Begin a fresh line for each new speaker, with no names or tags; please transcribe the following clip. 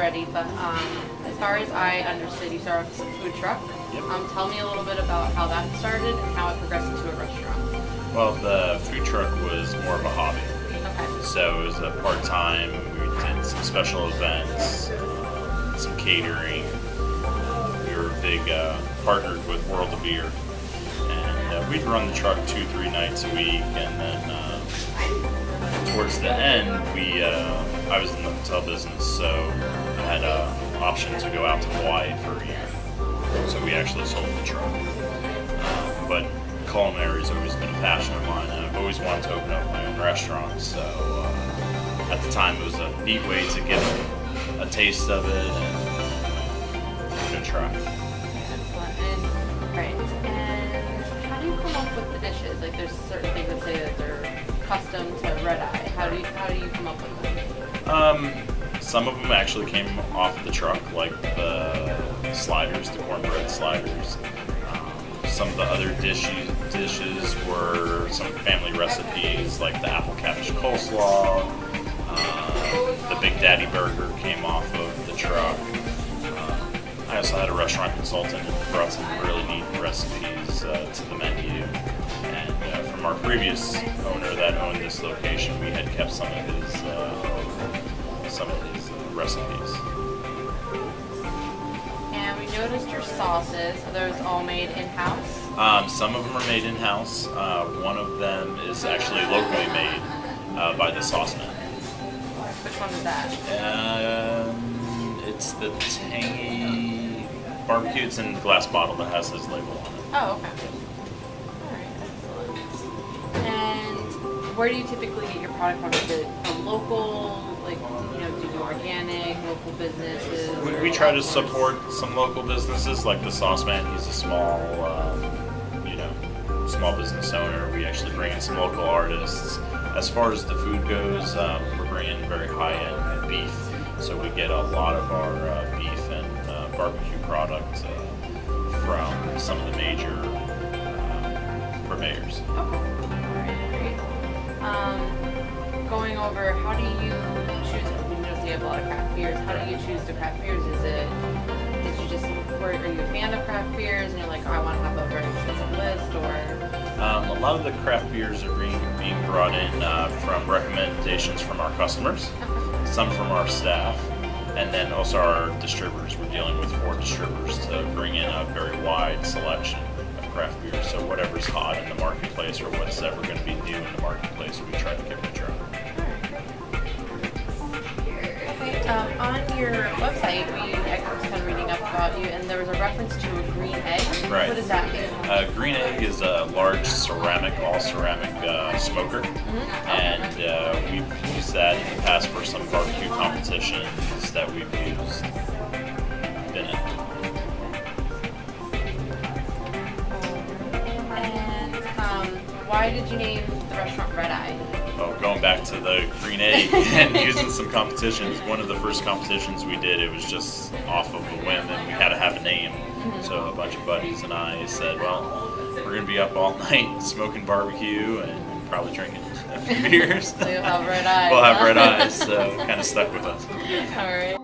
already, but as far as I understood, you started with a food truck.
Yep.
Tell me a little bit about how that started and how it progressed into a restaurant.
Well, the food truck was more of a hobby.
Okay.
So it was a part-time. We did some special events, some catering. We were big partnered with World of Beer, and we'd run the truck 2-3 nights a week. And then towards the end, I was in the hotel business, so I had an option to go out to Hawaii for a year. So we actually sold the truck. But culinary's always been a passion of mine, and I've always wanted to open up my own restaurant. So at the time, it was a neat way to get a taste of it and give it a try.
Excellent. And how do you come up with the dishes? Like, there's certain things that say that they're custom to Redeye. How do you come up with them?
Some of them actually came off the truck, like the sliders, the cornbread sliders. Some of the other dishes were some family recipes, like the apple cabbage coleslaw. The Big Daddy burger came off of the truck. I also had a restaurant consultant and brought some really neat recipes to the menu. And from our previous owner that owned this location, we had kept some of his recipes.
And we noticed your sauces. Are those all made in-house?
Some of them are made in-house. One of them is actually locally made by the sauce man.
Which one is that?
It's the tangy barbecue. It's in a glass bottle that has his label on it.
Oh, okay. Alright, excellent. And where do you typically get your product from? Is it from local, like, do you do organic, local businesses?
We try to support some local businesses, like the sauce man. He's a small, small business owner. We actually bring in some local artists. As far as the food goes, we're bringing very high-end beef. So we get a lot of our beef and barbecue products from some of the major purveyors.
Okay. All right, great. Going over, how do you choose? You have a lot of craft beers. How do you choose the craft beers? Are you a fan of craft beers and you're like, oh, I want to have a very extensive list, or?
A lot of the craft beers are being brought in from recommendations from our customers, some from our staff, and then also our distributors. We're dealing with 4 distributors to bring in a very wide selection of craft beers. So whatever's hot in the marketplace or what's ever going to be new in the marketplace, we try to give it a try.
On your website, I was kind of reading up about you, and there was a reference to a green egg.
Right.
What does that mean?
Green egg is a large all ceramic smoker, and we've used that in the past for some barbecue competitions that we've been in.
And why did you name the restaurant Redeye?
Oh, going back to the green egg and using some competitions, one of the first competitions we did, it was just off of a whim and we had to have a name. So a bunch of buddies and I said, well, we're going to be up all night smoking barbecue and probably drinking a few beers.
So you'll have red eyes.
We'll have red eyes, so kind of stuck with us.
All right.